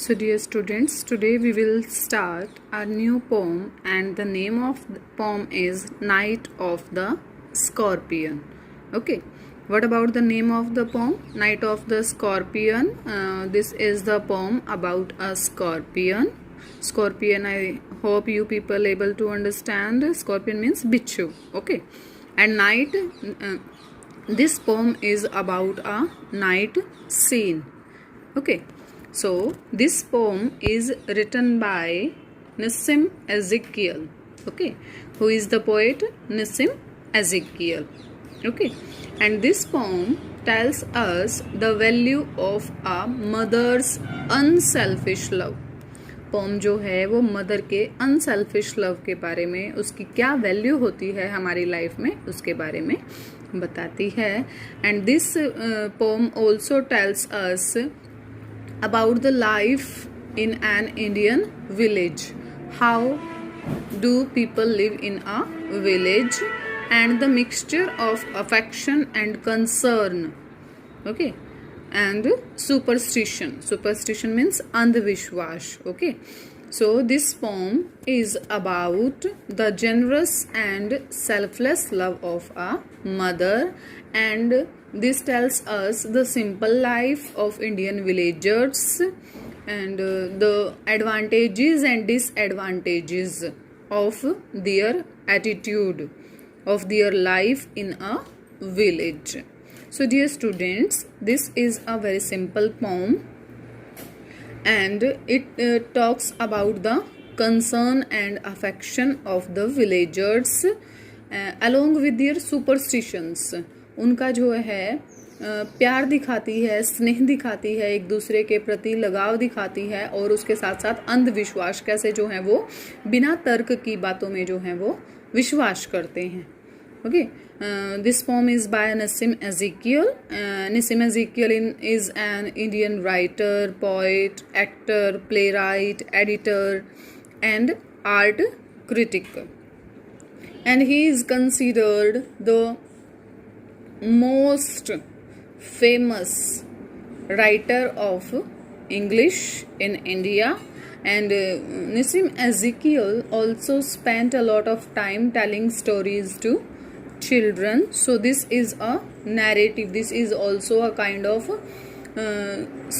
So, dear students, today we will start a new poem, and the name of the poem is Night of the Scorpion. Okay, what about the name of the poem? Night of the Scorpion. This is the poem about a scorpion. Scorpion, I hope you people able to understand. Scorpion means bichu. Okay, and night. This poem is about a night scene. Okay. So, this poem is written by Nissim Ezekiel. Okay, who is the poet? Nissim Ezekiel. Okay, and this poem tells us the value of a mother's unselfish love. Poem जो है वो mother के unselfish love के बारे में, उसकी क्या value होती है हमारी लाइफ में, उसके बारे में बताती है. And this pome also tells us about the life in an Indian village. How do people live in a village, and the mixture of affection and concern. Okay, and superstition. Superstition means andhvishwas. Okay, so this poem is about the generous and selfless love of a mother, and this tells us the simple life of Indian villagers and the advantages and disadvantages of their attitude of their life in a village. So, dear students, this is a very simple poem, and it talks about the concern and affection of the villagers along with their superstitions. उनका जो है प्यार दिखाती है, स्नेह दिखाती है, एक दूसरे के प्रति लगाव दिखाती है, और उसके साथ साथ अंधविश्वास कैसे जो है वो बिना तर्क की बातों में जो है वो विश्वास करते हैं. Okay, this poem is by Nissim Ezekiel. Nissim Ezekiel is an Indian writer, poet, actor, playwright, editor and art critic, and he is considered the most famous writer of English in India. And Nissim Ezekiel also spent a lot of time telling stories to children. So this is a narrative, this is also a kind of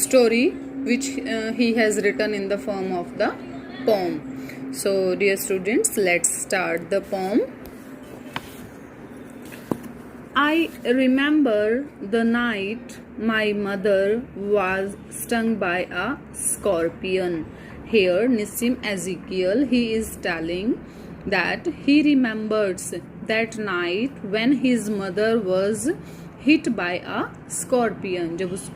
story which he has written in the form of the poem. So dear students, let's start the poem. I remember the night my mother was stung by a scorpion. Here Nissim Ezekiel, he is telling that he remembers that night when his mother was hit by a scorpion. जब उस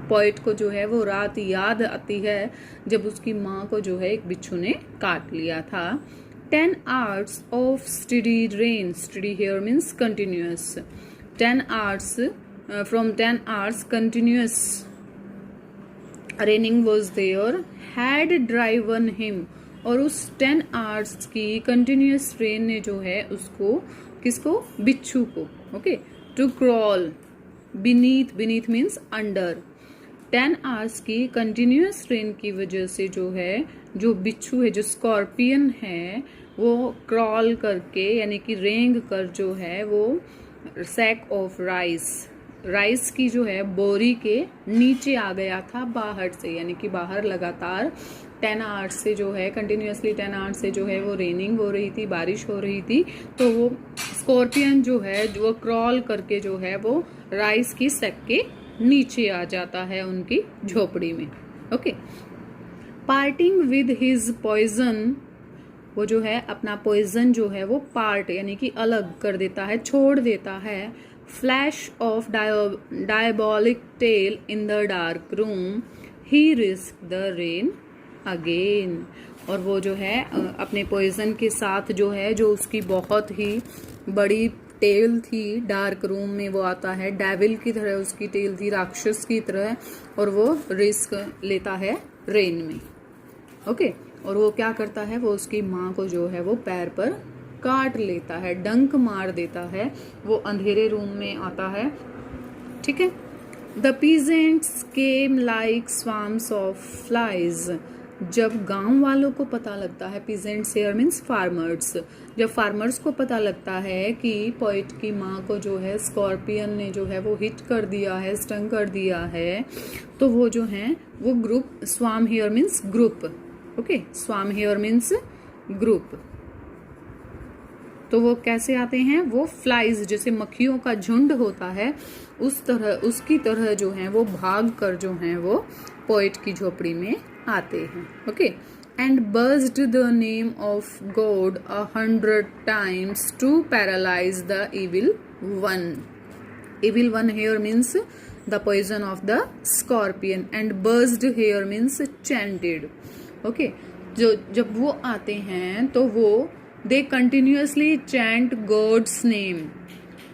poet को जो है वो रात याद आती है जब उसकी माँ को जो है एक बिच्छू ने काट लिया था. 10 hours of steady rain. Steady here means continuous. 10 hours from 10 hours continuous raining was there had driven him. और उस 10 hours की continuous rain ने जो है उसको, किसको, बिच्छू को, okay, to crawl beneath. Beneath means under. 10 hours की continuous rain की वजह से जो है, जो बिच्छू है, जो स्कॉर्पियन है, वो क्रॉल करके यानी कि रेंग कर जो है वो सैक ऑफ राइस की जो है बोरी के नीचे आ गया था बाहर से, यानी कि बाहर लगातार 10 आवर्स से जो है कंटिन्यूसली 10 आवर्स से जो है वो रेनिंग हो रही थी, बारिश हो रही थी. तो वो स्कॉर्पियन जो है वो क्रॉल करके जो है वो राइस की सैक के नीचे आ जाता है उनकी झोपड़ी में. Okay, parting with his poison, वो जो है अपना पॉइजन जो है वो पार्ट यानी कि अलग कर देता है, छोड़ देता है. Flash of diabolic tale in the dark room, he risk the rain again. और वो जो है अपने पॉइजन के साथ जो है, जो उसकी बहुत ही बड़ी टेल थी, डार्क रूम में वो आता है, डेविल की तरह उसकी टेल थी, राक्षस की तरह, और वो रिस्क लेता है रेन में. ओके, और वो क्या करता है, वो उसकी माँ को जो है वो पैर पर काट लेता है, डंक मार देता है. वो अंधेरे रूम में आता है, ठीक है. The peasants came like swarms of flies. जब गांव वालों को पता लगता है, पीजेंट्स हियर मीन्स फार्मर्स, जब फार्मर्स को पता लगता है कि पोइट की माँ को जो है स्कॉर्पियन ने जो है वो हिट कर दिया है, स्टंग कर दिया है, तो वो जो है वो ग्रुप, swarm here means group, okay, swarm here means group, तो वो कैसे आते हैं, वो फ्लाइज जैसे मक्खियों का झुंड होता है उस तरह, उसकी तरह जो है वो भाग कर जो है वो पोइट की झोपड़ी में आते हैं, okay. And buzzed the name of God 100 times to paralyse the evil one. Evil one here means the poison of the scorpion, and buzzed here means chanted, okay. जो जब वो आते हैं तो वो they continuously chant God's name,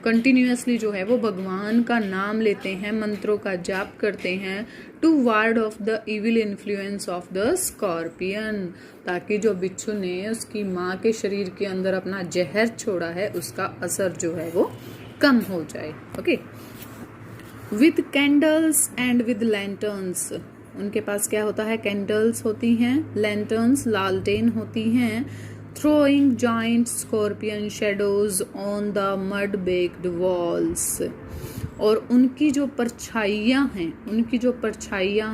continuously जो है वो भगवान का नाम लेते हैं, मंत्रों का जाप करते हैं, to ward off the evil influence of the scorpion, ताकि जो बिच्छू ने उसकी माँ के शरीर के अंदर अपना जहर छोड़ा है उसका असर जो है वो कम हो जाए, okay. With candles and with lanterns, उनके पास क्या होता है, कैंडल्स होती हैं, लैंटर्न्स लालटेन होती हैं, throwing giant scorpion shadows on the mud baked walls, और उनकी जो परछाइयाँ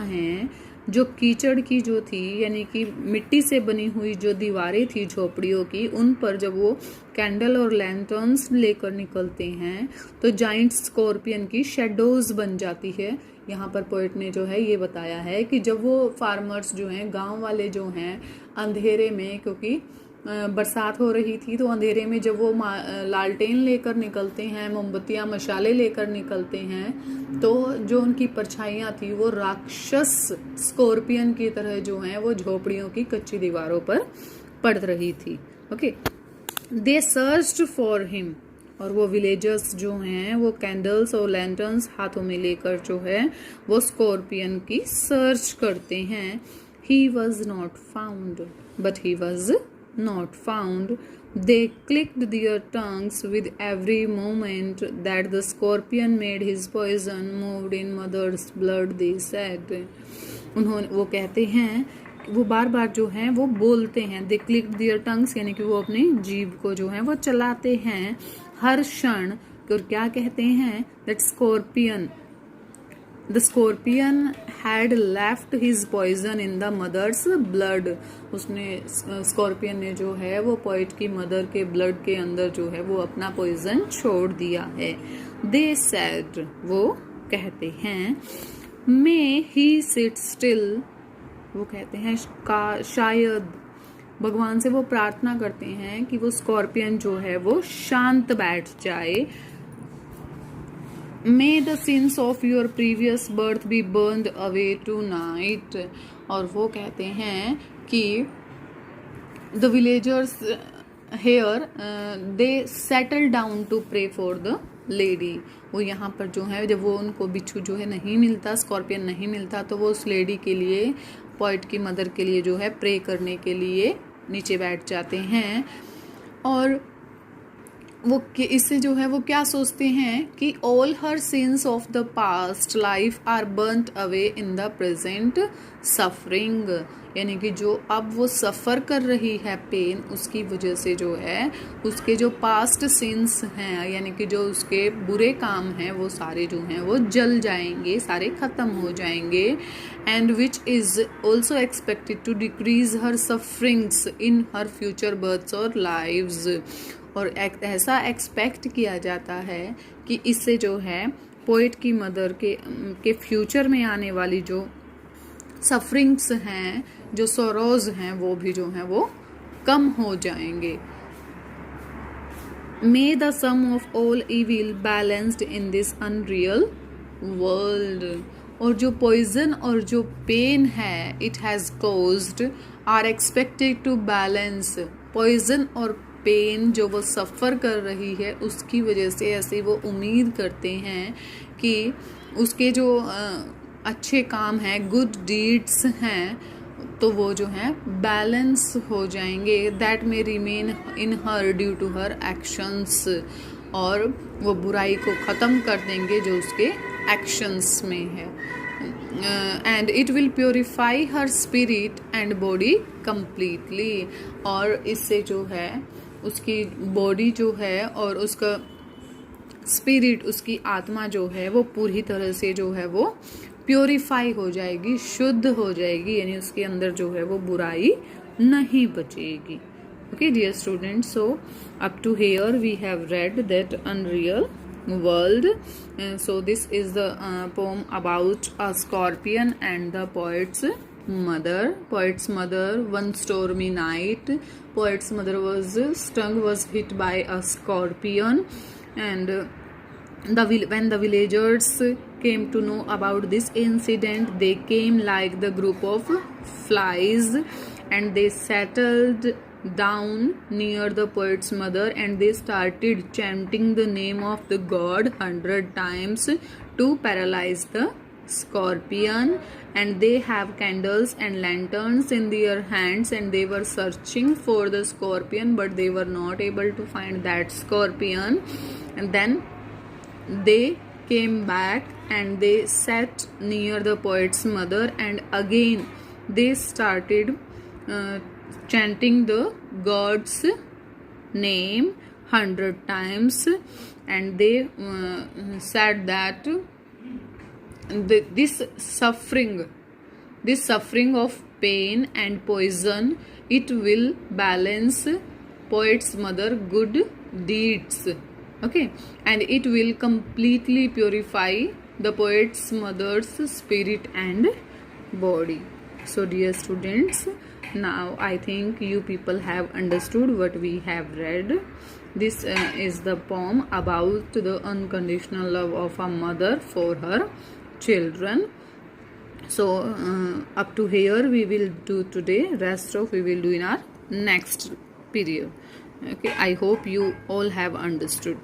हैं जो कीचड़ की जो थी, यानी कि मिट्टी से बनी हुई जो दीवारें थी झोपड़ियों की, उन पर जब वो कैंडल और लैंटर्न्स लेकर निकलते हैं तो जाइंट स्कॉर्पियन की शेडोज बन जाती है। यहाँ पर पोइट ने जो है ये बताया है कि जब वो फार्मर्स जो हैं, गांव वाले जो हैं, अंधेरे में, क्योंकि बरसात हो रही थी तो अंधेरे में जब वो लालटेन लेकर निकलते हैं, मोमबत्तियां मशाले लेकर निकलते हैं, तो जो उनकी परछाइयां थी वो राक्षस स्कॉर्पियन की तरह जो हैं वो झोपड़ियों की कच्ची दीवारों पर पड़ रही थी, okay. They searched for him, और वो विलेजर्स जो हैं वो कैंडल्स और लैंटर्न्स हाथों में लेकर जो है वो स्कॉर्पियन की सर्च करते हैं। He was not found, but he was not found. They clicked their tongues with every moment that the scorpion made his poison moved in mother's blood, they said. वो कहते हैं, वो बार बार जो है वो बोलते हैं, they clicked their tongues, यानी कि वो अपनी जीभ को जो है वो चलाते हैं हर क्षण, और क्या कहते हैं, that the scorpion had left his poison in the mother's blood. उसने, स्कॉर्पियन ने जो है वो पोइट की मदर के ब्लड के अंदर जो है वो अपना पॉइजन छोड़ दिया है। They said, वो कहते हैं, may he sit still, वो कहते हैं शायद भगवान से वो प्रार्थना करते हैं कि वो स्कॉर्पियन जो है वो शांत बैठ जाए। May the sins of your previous birth be burned away tonight, और वो कहते हैं कि the villagers here they settle down to pray for the lady. वो यहाँ पर जो है, जब वो उनको बिच्छू जो है नहीं मिलता, स्कॉर्पियन नहीं मिलता, तो वो उस लेडी के लिए, पोइट की मदर के लिए जो है प्रे करने के लिए नीचे बैठ जाते हैं। और वो इससे जो है वो क्या सोचते हैं कि all her sins of the past life are burnt away in the present suffering, यानी कि जो अब वो सफ़र कर रही है पेन, उसकी वजह से जो है उसके जो पास्ट सिंस हैं, यानी कि जो उसके बुरे काम हैं, वो सारे जो हैं वो जल जाएंगे, सारे ख़त्म हो जाएंगे। And which is also expected to decrease her sufferings in her future births और लाइव्स, और ऐसा एक्सपेक्ट किया जाता है कि इससे जो है पोइट की मदर के फ्यूचर में आने वाली जो सफरिंग्स हैं, जो सोरोज हैं, वो भी जो हैं वो कम हो जाएंगे। May the sum of all evil balanced in this unreal world, और जो पॉइजन और जो पेन है it has caused are expected to balance, poison और पेन जो वो सफ़र कर रही है उसकी वजह से ऐसे वो उम्मीद करते हैं कि उसके जो अच्छे काम हैं, गुड डीड्स हैं, तो वो जो है बैलेंस हो जाएंगे। That may remain in her due to her actions, और वो बुराई को ख़त्म कर देंगे जो उसके एक्शंस में है. And it will purify her spirit and body completely. और इससे जो है उसकी बॉडी जो है और उसका स्पिरिट, उसकी आत्मा जो है वो पूरी तरह से जो है वो प्योरीफाई हो जाएगी, शुद्ध हो जाएगी, यानी उसके अंदर जो है वो बुराई नहीं बचेगी. Okay, dear students, so up to here we have read that unreal world. So this is the poem about a scorpion and the poet's mother. Poet's mother. One stormy night, poet's mother was hit by a scorpion, and when the villagers came to know about this incident, they came like the group of flies, and they settled down near the poet's mother, and they started chanting the name of the god 100 times to paralyze the scorpion. And they have candles and lanterns in their hands, and they were searching for the scorpion, but they were not able to find that scorpion. And then they came back and they sat near the poet's mother, and again they started chanting the god's name 100 times, and they said that this suffering of pain and poison, it will balance poet's mother good deeds. Okay, and it will completely purify the poet's mother's spirit and body. So dear students, now I think you people have understood what we have read. This is the poem about the unconditional love of a mother for her children. So up to here we will do today. Rest of we will do in our next period. Okay, I hope you all have understood.